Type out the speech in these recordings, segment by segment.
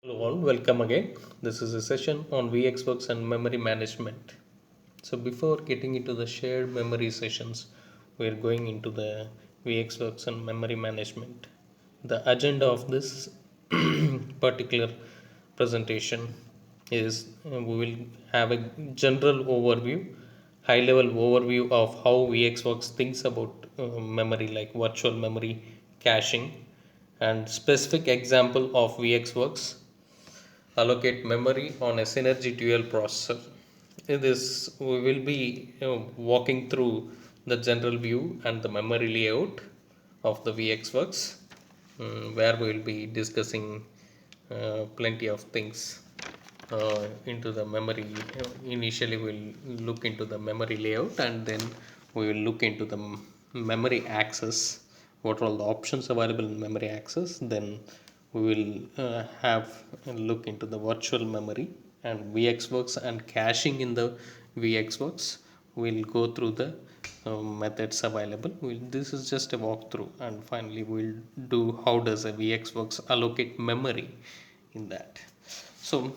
Hello all, welcome again. This is a session on VxWorks and memory management. So before getting into the shared memory sessions, we are going into the VxWorks and memory management. The agenda of this particular presentation is we will have a general overview, high level overview of how VxWorks thinks about memory like virtual memory, caching, and specific example of VxWorks allocate memory on a synergy dual processor. In this, we will be walking through the general view and the memory layout of the VxWorks, where we will be discussing plenty of things into the memory. Initially, we'll look into the memory layout and then we will look into the memory access. What are all the options available in memory access? Then we will have a look into the virtual memory and VxWorks and caching in the VxWorks. We'll go through the methods available. This is just a walkthrough, and finally we'll do how does a VxWorks allocate memory in that. So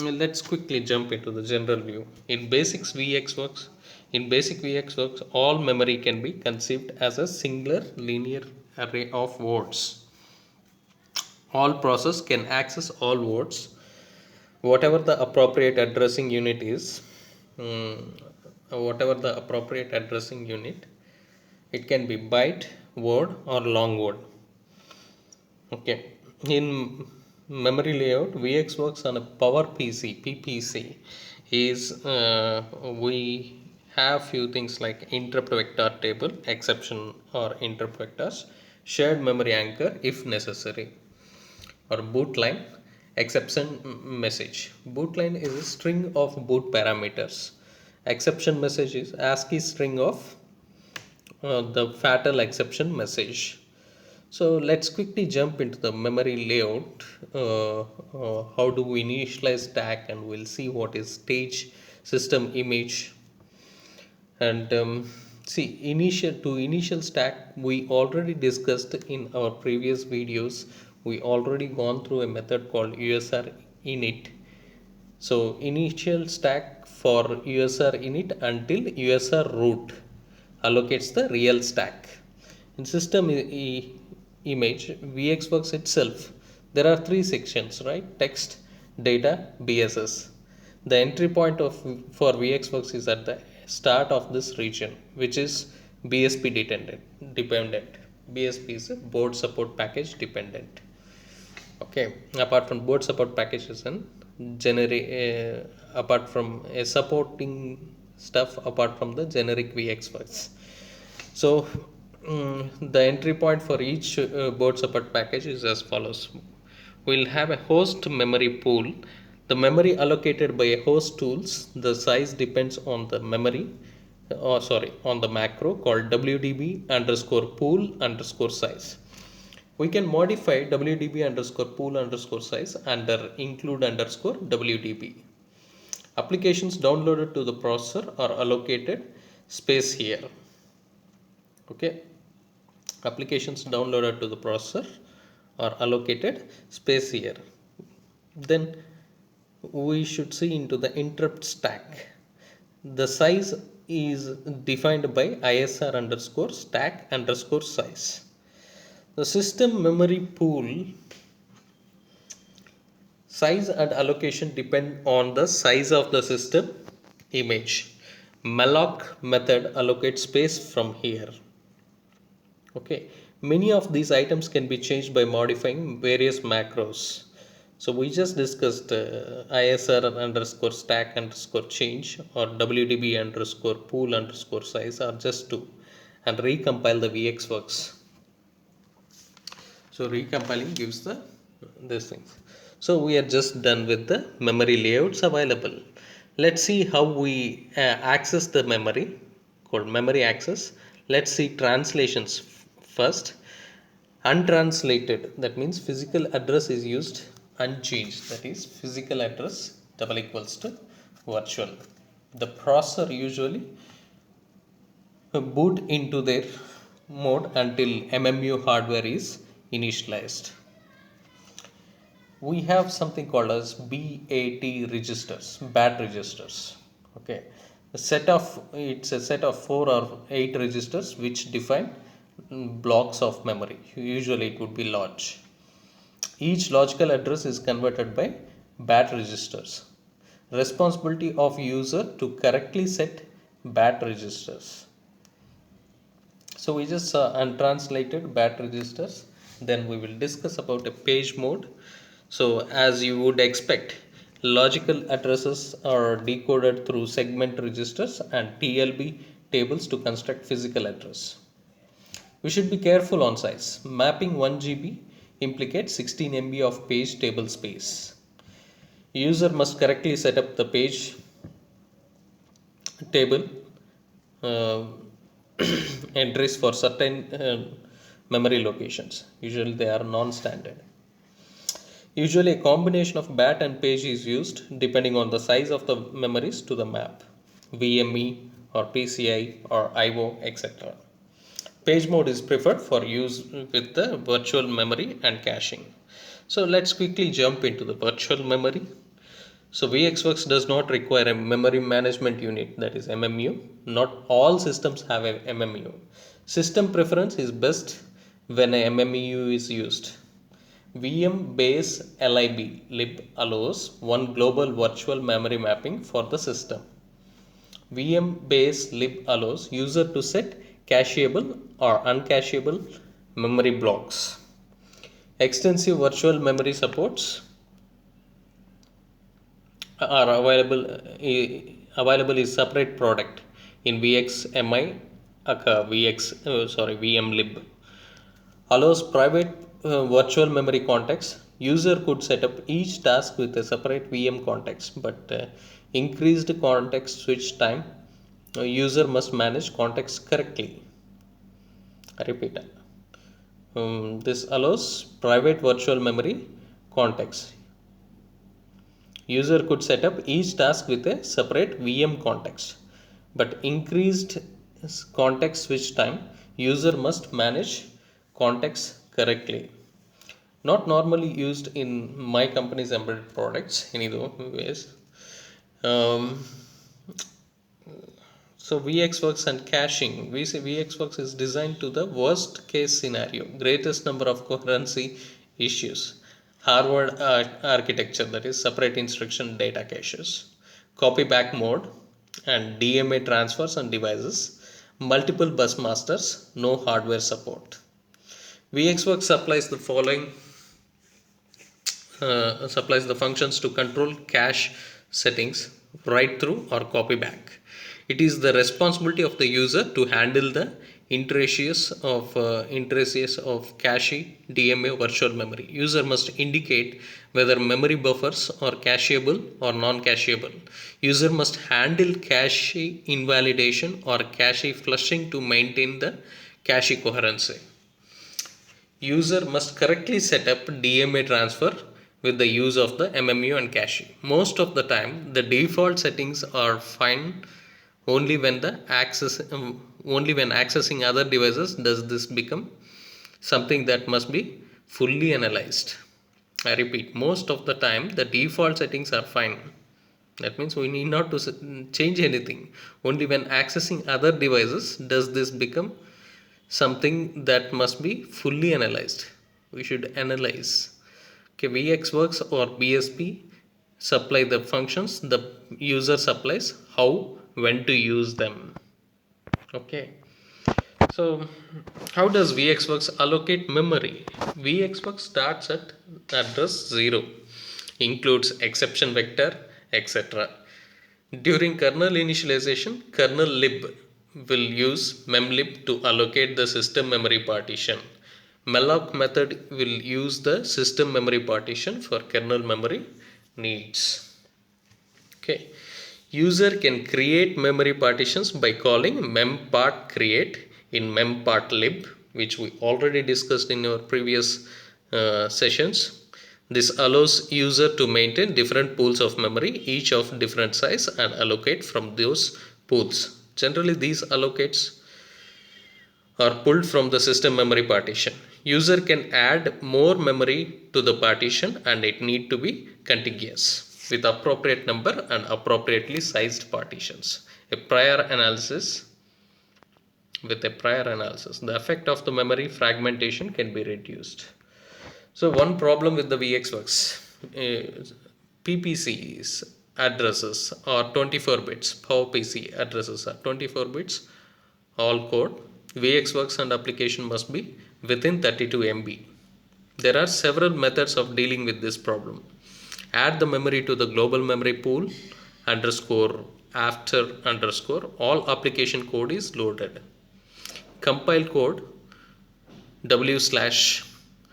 let's quickly jump into the general view. In basic VxWorks, all memory can be conceived as a singular linear array of words. All process can access all words, whatever the appropriate addressing unit is. Whatever the appropriate addressing unit, it can be byte, word, or long word. Okay, in memory layout, VxWorks on a Power PC, PPC, is we have few things like interrupt vector table, exception or interrupt vectors, shared memory anchor if necessary, or boot line, exception message. Boot line is a string of boot parameters. Exception message is ASCII string of the fatal exception message. So let's quickly jump into the memory layout. How do we initialize stack, and we'll see what is stage system image. And see, initial stack we already discussed in our previous videos. We already gone through a method called USR init. So initial stack for USR init until USR root allocates the real stack. In system image, VxWorks itself, there are three sections, right? Text, data, BSS. The entry point of for VxWorks is at the start of this region, which is BSP dependent. BSP is a board support package dependent. Okay, apart from board support packages and generic, apart from supporting stuff, apart from the generic VxWorks. So the entry point for each board support package is as follows. We'll have a host memory pool. The memory allocated by a host tools, the size depends on the memory, on the macro called wdb underscore pool underscore size. We can modify wdb underscore pool underscore size under include underscore wdb. Applications downloaded to the processor are allocated space here. Okay, applications downloaded to the processor are allocated space here. Then we should see into the interrupt stack. The size is defined by isr underscore stack underscore size. The system memory pool size and allocation depend on the size of the system image. Malloc method allocates space from here. Okay, many of these items can be changed by modifying various macros. So we just discussed ISR underscore stack underscore change or WDB underscore pool underscore size are just two, and recompile the VxWorks. So recompiling gives the these things. So we are just done with the memory layouts available. Let's see how we access the memory called memory access. Let's see translations first. Untranslated, that means physical address is used unchanged, that is physical address double equals to virtual. The processor usually boot into their mode until MMU hardware is initialized. we have something called as BAT registers, BAT registers. Okay, it's a set of 4 or 8 registers which define blocks of memory. Usually, it would be large. Each logical address is converted by BAT registers. Responsibility of user to correctly set BAT registers. So we just untranslated BAT registers. Then we will discuss about a page mode. So as you would expect, logical addresses are decoded through segment registers and TLB tables to construct physical address. We should be careful on size. Mapping 1 GB implicates 16 MB of page table space. User must correctly set up the page table uh, entries for certain memory locations. Usually they are non-standard. Usually a combination of BAT and page is used depending on the size of the memories to the map, VME or PCI or IO, etc. Page mode is preferred for use with the virtual memory and caching. So let's quickly jump into the virtual memory. So VxWorks does not require a memory management unit, that is MMU. Not all systems have a MMU. System preference is best when a MMU is used. VM base lib allows one global virtual memory mapping for the system. VM base lib allows user to set cacheable or uncacheable memory blocks. Extensive virtual memory supports are available is separate product in VXMI VMlib allows private virtual memory context. User could set up each task with a separate VM context, but increased context switch time, user must manage context correctly. I repeat, this allows private virtual memory context. User could set up each task with a separate VM context, but increased context switch time, user must manage context correctly. Not normally used in my company's embedded products anyways. So VxWorks and caching. We say VxWorks is designed to the worst case scenario, greatest number of coherency issues. Harvard architecture, that is separate instruction data caches, copy back mode, and DMA transfers and devices, multiple bus masters, no hardware support. VxWorks supplies the following supplies the functions to control cache settings, write through or copy back. It is the responsibility of the user to handle the interfaces of cache, DMA, virtual memory. User must indicate whether memory buffers are cacheable or non-cacheable. User must handle cache invalidation or cache flushing to maintain the cache coherency. User must correctly set up DMA transfer with the use of the MMU and cache. Most of the time, the default settings are fine. Only when accessing other devices does this become something that must be fully analyzed. I repeat, most of the time the default settings are fine. That means we need not to change anything. Only when accessing other devices does this become something that must be fully analyzed. We should analyze. Okay, VxWorks or BSP supply the functions, the user supplies how, when to use them. Okay, so how does VxWorks allocate memory? VxWorks starts at address 0, includes exception vector, etc. During kernel initialization, kernel lib will use memlib to allocate the system memory partition. Malloc method will use the system memory partition for kernel memory needs. Okay. User can create memory partitions by calling mempart create in mempartlib, which we already discussed in our previous sessions. This allows user to maintain different pools of memory, each of different size, and allocate from those pools. Generally, these allocates are pulled from the system memory partition. User can add more memory to the partition, and it need to be contiguous with appropriate number and appropriately sized partitions. A prior analysis the effect of the memory fragmentation can be reduced. So one problem with the VxWorks is PPC's addresses are 24 bits. PowerPC addresses are 24 bits. All code. VxWorks and application must be within 32 MB. There are several methods of dealing with this problem. Add the memory to the global memory pool underscore after underscore all application code is loaded. Compile code w slash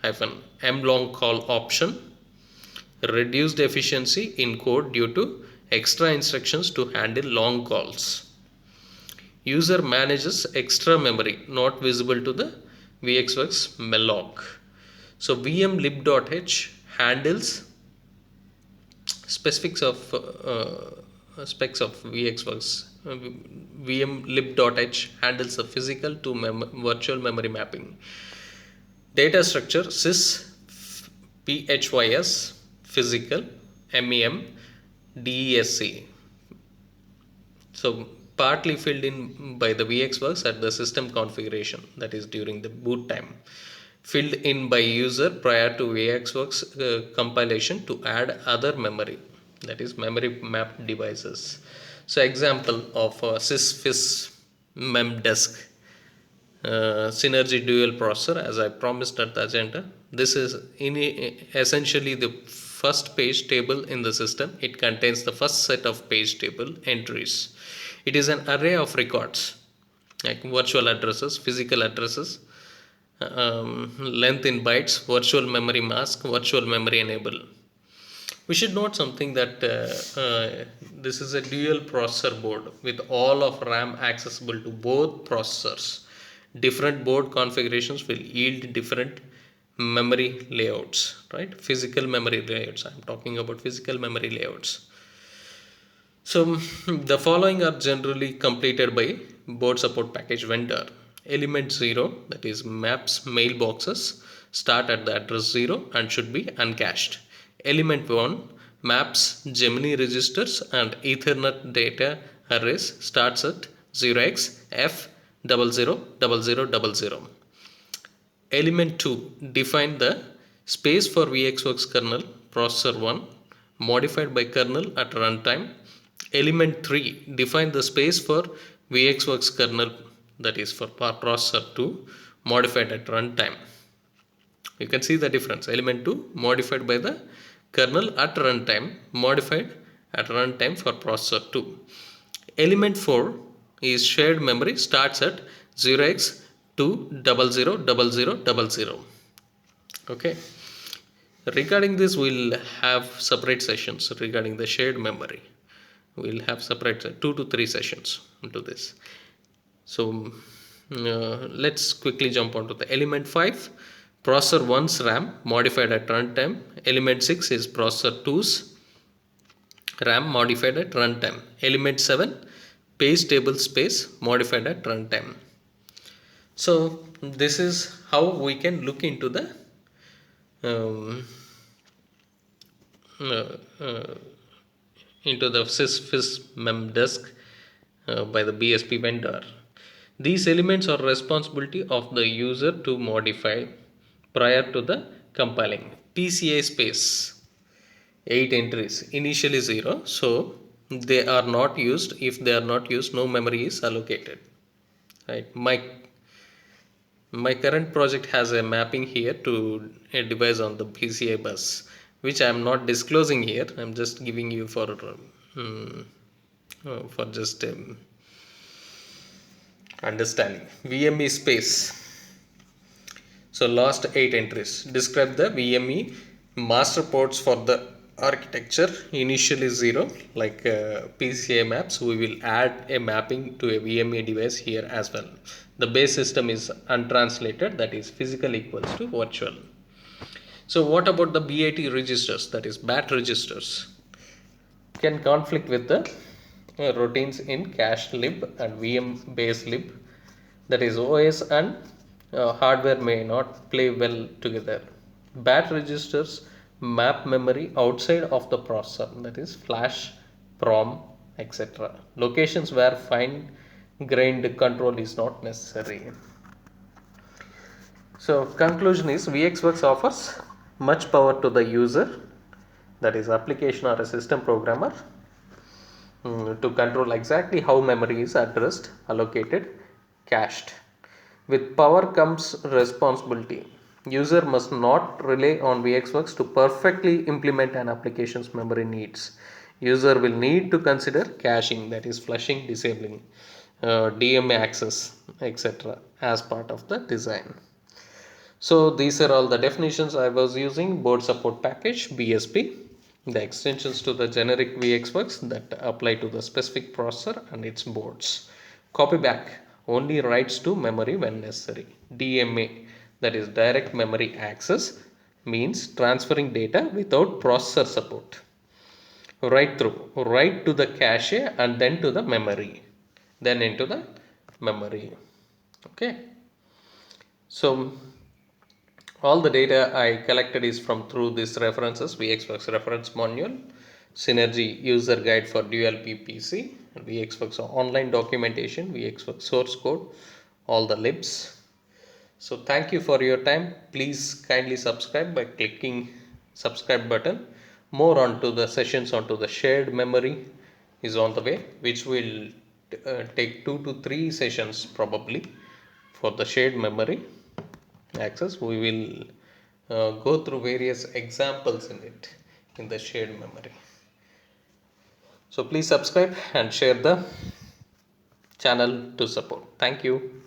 hyphen m long call option reduced efficiency in code due to extra instructions to handle long calls. User manages extra memory not visible to the VxWorks malloc. So vmlib.h handles specifics of specs of VxWorks. vmlib.h handles the physical to virtual memory mapping. Data structure sys phys physical mem desc. So partly filled in by the VxWorks at the system configuration, that is during the boot time, filled in by user prior to VxWorks compilation to add other memory, that is memory mapped devices. So example of sysphys memdesk synergy dual processor, as I promised at the agenda. This is essentially the first page table in the system. It contains the first set of page table entries. It is an array of records like virtual addresses, physical addresses, length in bytes, virtual memory mask, virtual memory enable. We should note something that this is a dual processor board with all of RAM accessible to both processors. Different board configurations will yield different memory layouts, right? Physical memory layouts. I'm talking about physical memory layouts. So the following are generally completed by board support package vendor. Element 0, that is maps mailboxes, start at the address 0 and should be uncached. Element 1 maps Gemini registers and Ethernet data arrays, starts at 0xF000000. Element 2 define the space for VxWorks kernel processor 1 modified by kernel at runtime. Element 3 define the space for VxWorks kernel, that is for processor 2 modified at runtime. You can see the difference. Element 2 modified by the kernel at runtime, modified at runtime for processor 2. Element 4 is shared memory, starts at 0x2000000. Okay. Regarding this, we'll have separate sessions regarding the shared memory. We'll have separate 2 to 3 sessions into this. So let's quickly jump onto the element 5. Processor 1's RAM modified at runtime. Element 6 is processor 2's RAM modified at runtime. Element 7 page table space modified at runtime. So this is how we can look into the sysphys memdesk by the BSP vendor. These elements are responsibility of the user to modify prior to the compiling. PCI space 8 entries, initially 0, so they are not used. If they are not used, no memory is allocated, right? My current project has a mapping here to a device on the PCI bus, which I am not disclosing here. I am just giving you for just understanding. VME space. So last 8 entries describe the VME master ports for the architecture. Initially 0, like PCI maps. We will add a mapping to a VME device here as well. The base system is untranslated, that is physical equals to virtual. So what about the BAT registers, that is BAT registers? Can conflict with the routines in cache lib and VM base lib, that is OS and hardware may not play well together. Bad registers map memory outside of the processor, that is flash, PROM, etc. Locations where fine grained control is not necessary. So conclusion is VxWorks offers much power to the user, that is application or a system programmer, to control exactly how memory is addressed, allocated, cached. With power comes responsibility. User must not rely on VxWorks to perfectly implement an application's memory needs. User will need to consider caching, that is flushing, disabling, DMA access, etc. as part of the design. So these are all the definitions I was using: board support package, BSP, the extensions to the generic VxWorks that apply to the specific processor and its boards. Copyback only writes to memory when necessary. DMA, that is direct memory access, means transferring data without processor support. Write through, write to the cache and then to the memory, then into the memory. Okay. So all the data I collected is from through these references: VxWorks reference manual, Synergy user guide for dual PPC, VxWorks online documentation, VxWorks source code, all the libs. So thank you for your time. Please kindly subscribe by clicking subscribe button. More onto the sessions onto the shared memory is on the way, which will take 2 to 3 sessions probably for the shared memory access. We will go through various examples in it in the shared memory. So please subscribe and share the channel to support. Thank you.